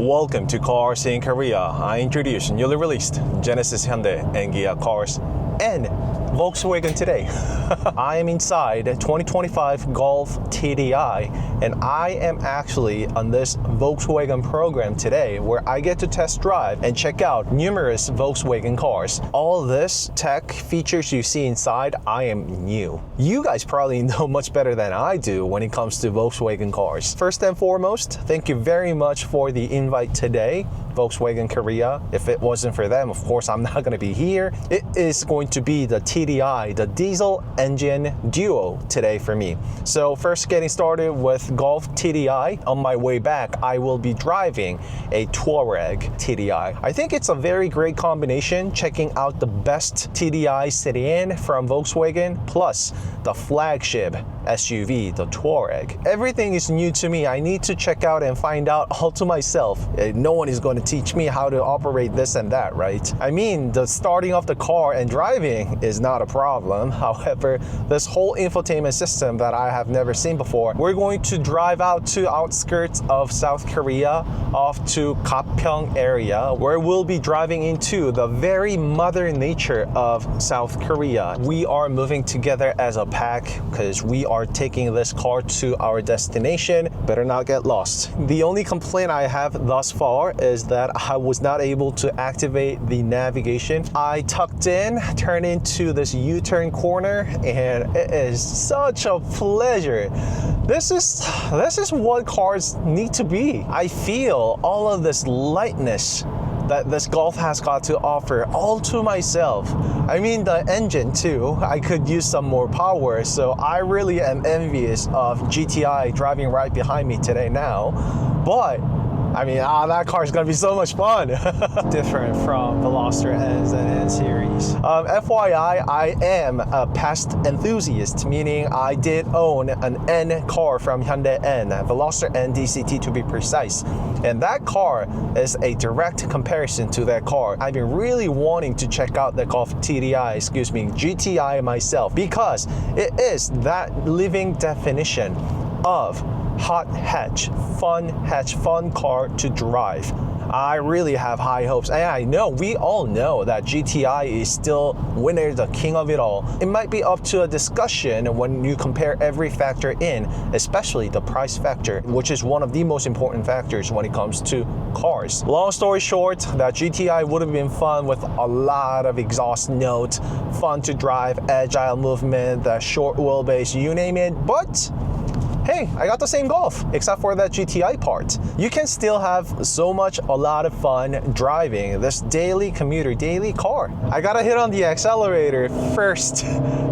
Welcome to CarSceneKorea. I introduce newly released Genesis, Hyundai, and Kia cars and Volkswagen today. I am inside 2025 Golf TDI, and I am actually on this Volkswagen program today where I get to test drive and check out numerous Volkswagen cars. All this tech features you see inside, I am new. You guys probably know much better than I do when it comes to Volkswagen cars. First and foremost, thank you very much for the invite today, Volkswagen Korea. If it wasn't for them, of course, I'm not going to be here. It is going to be the TDI, the diesel engine duo today for me. So first, getting started with Golf TDI. On my way back, I will be driving a Touareg TDI. I think it's a very great combination, checking out the best TDI sedan from Volkswagen plus the flagship SUV, the Touareg. Everything is new to me. I need to check out and find out all to myself. No one is going to teach me how to operate this and that, right? I mean, the starting off the car and driving is not a problem. However, this whole infotainment system that I have never seen before, we're going to drive out to outskirts of South Korea, off to Gapyeong area, where we'll be driving into the very mother nature of South Korea. We are moving together as a pack because we are taking this car to our destination. Better not get lost. The only complaint I have thus far is that I was not able to activate the navigation. I tucked in, turned into this U-turn corner, and it is such a pleasure. This is what cars need to be. I feel all of this lightness that this Golf has got to offer all to myself. I mean, the engine too, I could use some more power, so I really am envious of GTI driving right behind me today now. But I mean, that car is gonna be so much fun. Different from Veloster Ns and N series. FYI, I am a past enthusiast, meaning I did own an N car from Hyundai N, Veloster N DCT to be precise. And that car is a direct comparison to that car. I've been really wanting to check out the Golf TDI, GTI myself, because it is that living definition of hot hatch, fun car to drive. I really have high hopes, and I know, we all know that GTI is still winner, the king of it all. It might be up to a discussion when you compare every factor in, especially the price factor, which is one of the most important factors when it comes to cars. Long story short, that GTI would have been fun with a lot of exhaust note, fun to drive, agile movement, the short wheelbase, you name it, but hey, I got the same Golf, except for that GTI part. You can still have a lot of fun driving this daily commuter, daily car. I gotta hit on the accelerator first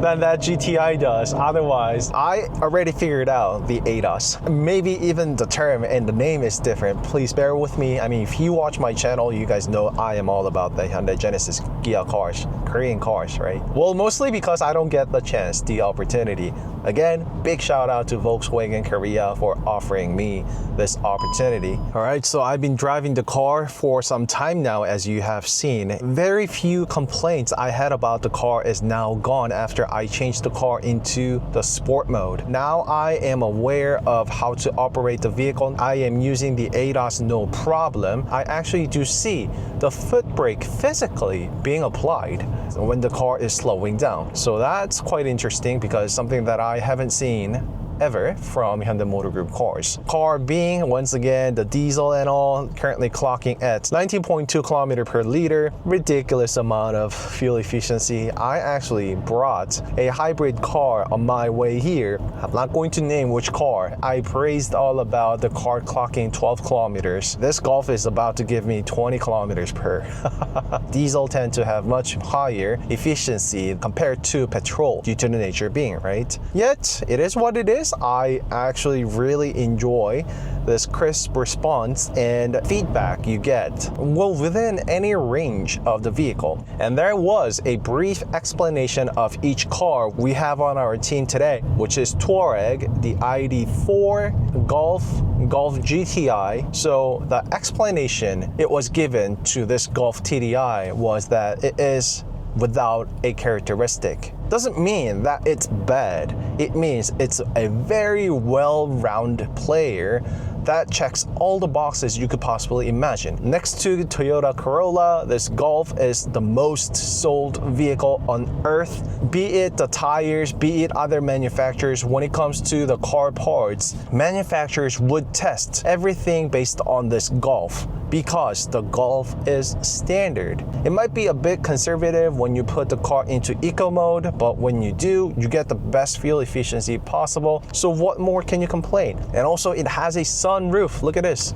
than that GTI does. Otherwise, I already figured out the ADAS. Maybe even the term and the name is different. Please bear with me. I mean, if you watch my channel, you guys know I am all about the Hyundai Genesis Kia cars, Korean cars, right? Well, mostly because I don't get the chance, the opportunity. Again, big shout out to Volkswagen Korea for offering me this opportunity. All right, so I've been driving the car for some time now, as you have seen. Very few complaints I had about the car is now gone after I changed the car into the sport mode. Now I am aware of how to operate the vehicle. I am using the ADAS no problem. I actually do see the foot brake physically being applied when the car is slowing down. So that's quite interesting, because something that I haven't seen ever from Hyundai Motor Group cars. Car being, once again, the diesel and all, currently clocking at 19.2 kilometer per liter. Ridiculous amount of fuel efficiency. I actually brought a hybrid car on my way here. I'm not going to name which car. I praised all about the car clocking 12 kilometers. This Golf is about to give me 20 kilometers per. Diesel tend to have much higher efficiency compared to petrol due to the nature being, right? Yet, it is what it is. I actually really enjoy this crisp response and feedback you get, well, within any range of the vehicle. And there was a brief explanation of each car we have on our team today, which is Touareg, the ID4, Golf GTI. So the explanation it was given to this Golf TDI was that it is without a characteristic. Doesn't mean that it's bad. It means it's a very well-rounded player that checks all the boxes you could possibly imagine. Next to Toyota Corolla, this Golf is the most sold vehicle on earth. Be it the tires, be it other manufacturers, when it comes to the car parts, manufacturers would test everything based on this Golf because the Golf is standard. It might be a bit conservative when you put the car into eco mode, but when you do, you get the best fuel efficiency possible. So what more can you complain? And also it has a sunroof. Look at this.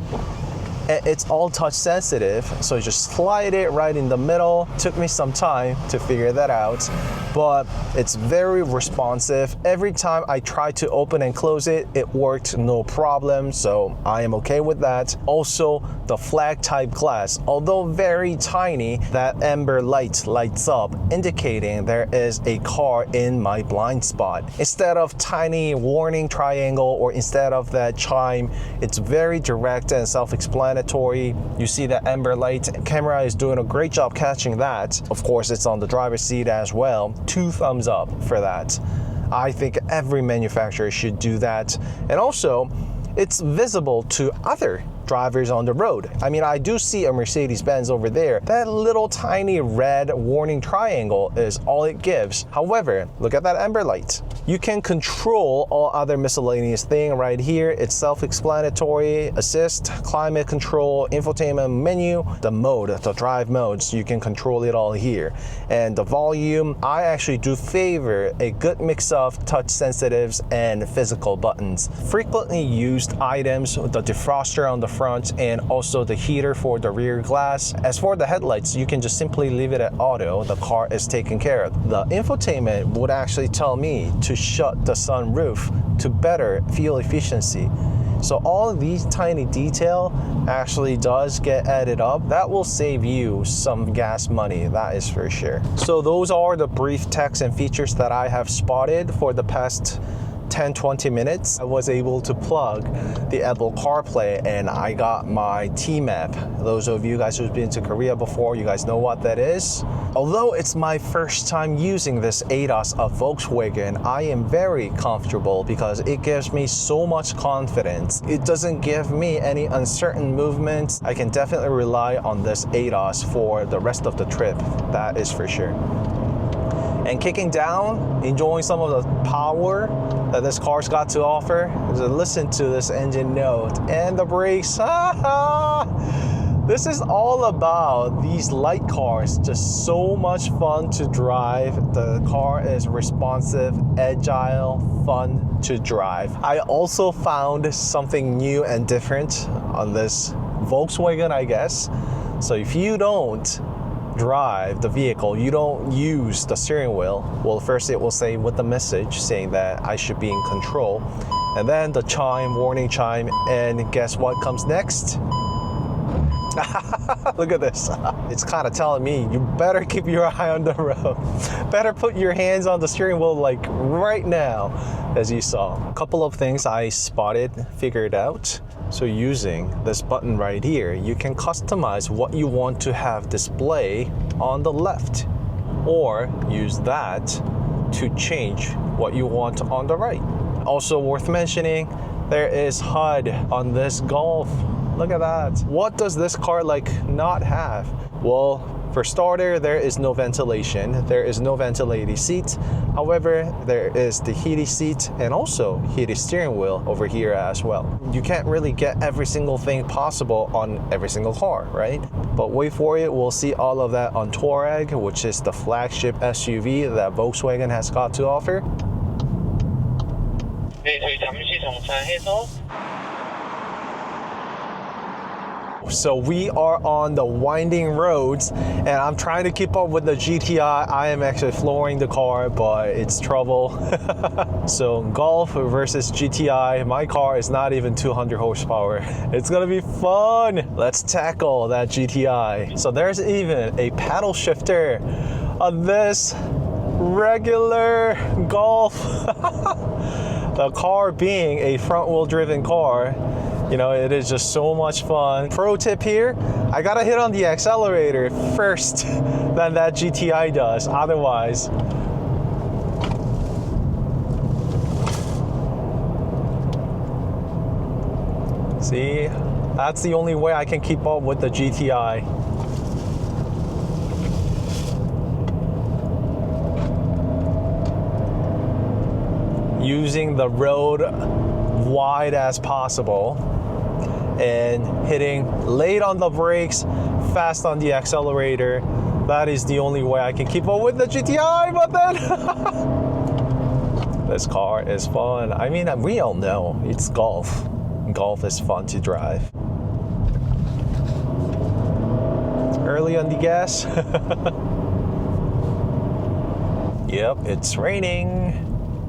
It's all touch sensitive, so just slide it right in the middle. Took me some time to figure that out, but it's very responsive. Every time I tried to open and close it, it worked no problem, so I am okay with that. Also, the flag type glass, although very tiny, that amber light lights up, indicating there is a car in my blind spot. Instead of tiny warning triangle or instead of that chime, it's very direct and self-explanatory. You see that amber light. Camera is doing a great job catching that. Of course, it's on the driver's seat as well. 2 thumbs up for that. I think every manufacturer should do that. And also, it's visible to other drivers on the road. I mean, I do see a Mercedes-Benz over there. That little tiny red warning triangle is all it gives. However, look at that amber light. You can control all other miscellaneous thing right here. It's self-explanatory: assist, climate control, infotainment menu, the mode, the drive modes. You can control it all here. And the volume, I actually do favor a good mix of touch sensitives and physical buttons. Frequently used items, the defroster on the front and also the heater for the rear glass. As for the headlights, you can just simply leave it at auto. The car is taken care of. The infotainment would actually tell me to shut the sunroof to better fuel efficiency. So all of these tiny detail actually does get added up. That will save you some gas money, that is for sure. So those are the brief text and features that I have spotted for the past 10-20 minutes. I was able to plug the Apple CarPlay and I got my T-Map. Those of you guys who've been to Korea before, you guys know what that is. Although it's my first time using this ADAS of Volkswagen, I am very comfortable because it gives me so much confidence. It doesn't give me any uncertain movements. I can definitely rely on this ADAS for the rest of the trip, that is for sure. And kicking down, enjoying some of the power that this car's got to offer. So listen to this engine note and the brakes. This is all about these light cars. Just so much fun to drive. The car is responsive, agile, fun to drive. I also found something new and different on this Volkswagen, I guess. So if you don't drive the vehicle, you don't use the steering wheel, well, first it will say with the message saying that I should be in control, and then the chime, warning chime, and guess what comes next? Look at this. It's kind of telling me you better keep your eye on the road. Better put your hands on the steering wheel like right now, as you saw. A couple of things I figured out. So using this button right here, you can customize what you want to have display on the left, or use that to change what you want on the right. Also worth mentioning, there is HUD on this Golf. Look at that. What does this car not have? Well, for starter, there is no ventilation. There is no ventilated seat. However, there is the heated seat and also heated steering wheel over here as well. You can't really get every single thing possible on every single car, right? But wait for it, we'll see all of that on Touareg, which is the flagship SUV that Volkswagen has got to offer. 네, 저희 잠시 정차해서. So we are on the winding roads and I'm trying to keep up with the GTI. I am actually flooring the car, but it's trouble. So Golf versus GTI. My car is not even 200 horsepower. It's gonna be fun. Let's tackle that GTI. So there's even a paddle shifter on this regular Golf. The car being a front-wheel driven car, you know, it is just so much fun. Pro tip here, I gotta hit on the accelerator first than that GTI does, otherwise. See, that's the only way I can keep up with the GTI. Using the road wide as possible and hitting late on the brakes, fast on the accelerator. That is the only way I can keep up with the GTI, but then this car is fun. I mean, we all know it's Golf. Golf is fun to drive. Early on the gas. Yep, it's raining.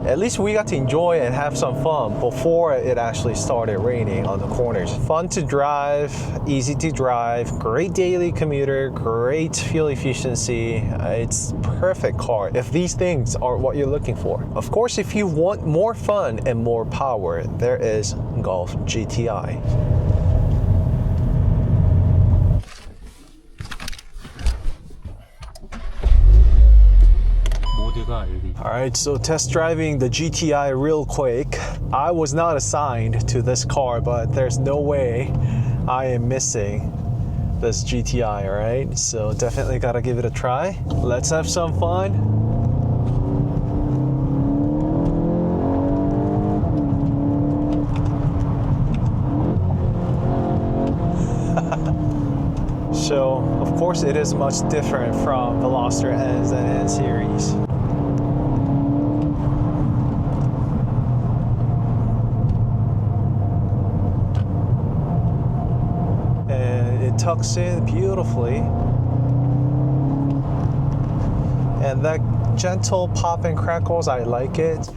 At least we got to enjoy and have some fun before it actually started raining on the corners. Fun to drive, easy to drive, great daily commuter, great fuel efficiency. It's perfect car if these things are what you're looking for. Of course, if you want more fun and more power, there is Golf GTI. Alright, so test driving the GTI real quick. I was not assigned to this car, but there's no way I am missing this GTI, alright? So definitely gotta give it a try. Let's have some fun. So, of course, it is much different from Veloster N's and N series. Tucks in beautifully, and that gentle pop and crackles, I like it.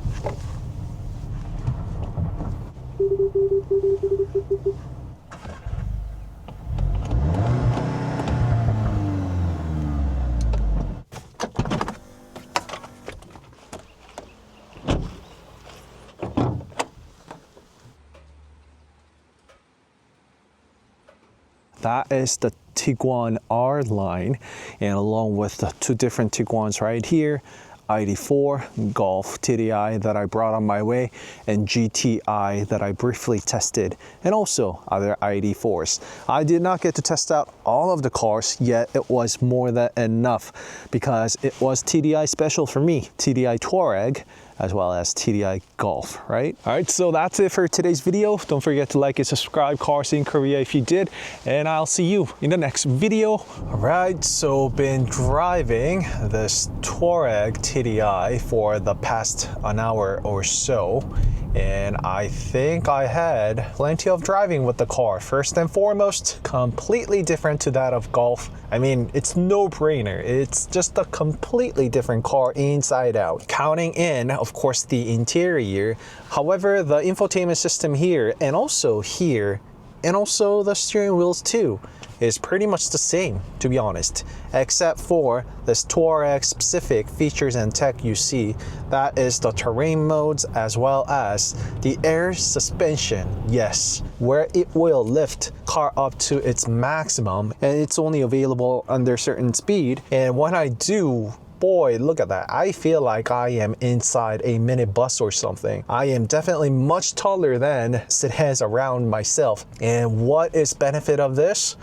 That is the Tiguan R line, and along with the two different Tiguans right here, ID4, Golf TDI that I brought on my way, and GTI that I briefly tested, and also other ID4s. I did not get to test out all of the cars, yet it was more than enough because it was TDI special for me, TDI Touareg, as well as TDI Golf, right? All right, so that's it for today's video. Don't forget to like and subscribe, CarSceneKorea if you did, and I'll see you in the next video. All right, so been driving this Touareg TDI for the past an hour or so, and I think I had plenty of driving with the car. First and foremost, completely different to that of Golf. I mean, it's no brainer. It's just a completely different car inside out. Counting in, of course, the interior. However, the infotainment system here, and also here, and also the steering wheels too, is pretty much the same, to be honest, except for this Touareg specific features and tech you see. That is the terrain modes as well as the air suspension, yes, where it will lift car up to its maximum, and it's only available under certain speed. And when I do, boy, look at that. I feel like I am inside a minibus or something. I am definitely much taller than sedans around myself. And what is benefit of this?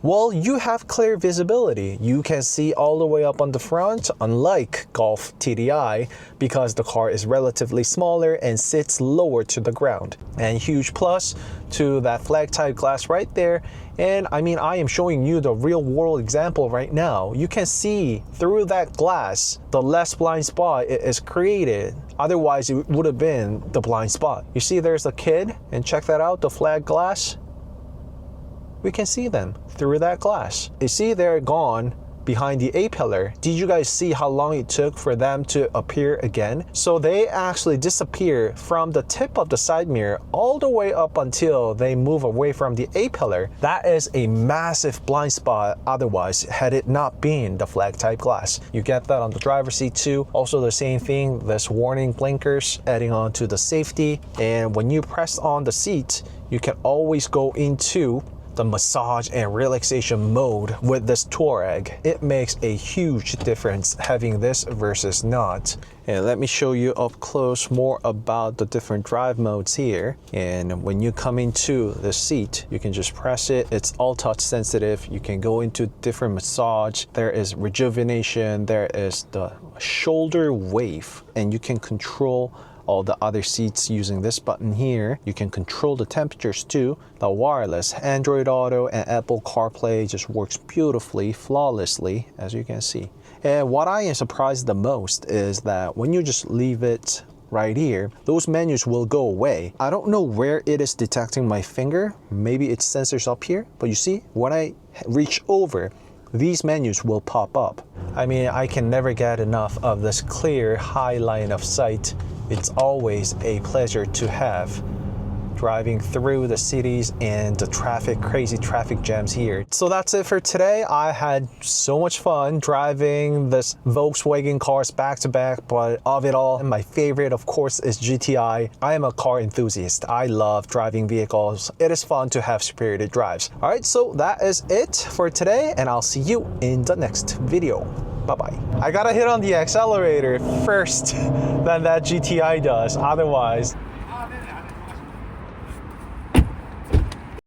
Well, you have clear visibility. You can see all the way up on the front, unlike Golf TDI, because the car is relatively smaller and sits lower to the ground. And huge plus to that flag type glass right there. And I mean, I am showing you the real world example right now. You can see through that glass the less blind spot it is created. Otherwise, it would have been the blind spot. You see there's a kid, and check that out, the flag glass. We can see them through that glass. You see they're gone behind the A-pillar. Did you guys see how long it took for them to appear again? So they actually disappear from the tip of the side mirror all the way up until they move away from the A-pillar. That is a massive blind spot otherwise, had it not been the flag type glass. You get that on the driver's seat too. Also the same thing, this warning blinkers adding on to the safety. And when you press on the seat, you can always go into the massage and relaxation mode with this Touareg. It makes a huge difference having this versus not. And let me show you up close more about the different drive modes here. And when you come into the seat, you can just press it. It's all touch sensitive. You can go into different massage. There is rejuvenation. There is the shoulder wave, and you can control all the other seats using this button here. You can control the temperatures too. The wireless Android Auto and Apple CarPlay just works beautifully, flawlessly, as you can see. And what I am surprised the most is that when you just leave it right here, those menus will go away. I don't know where it is detecting my finger. Maybe it's sensors up here, but you see, when I reach over, these menus will pop up. I mean, I can never get enough of this clear high line of sight. It's always a pleasure to have driving through the cities and the traffic, crazy traffic jams here. So that's it for today. I had so much fun driving this Volkswagen cars back to back, but of it all, my favorite of course is GTI. I am a car enthusiast. I love driving vehicles. It is fun to have spirited drives. All right, so that is it for today, and I'll see you in the next video. Bye-bye. I gotta hit on the accelerator first than that GTI does, otherwise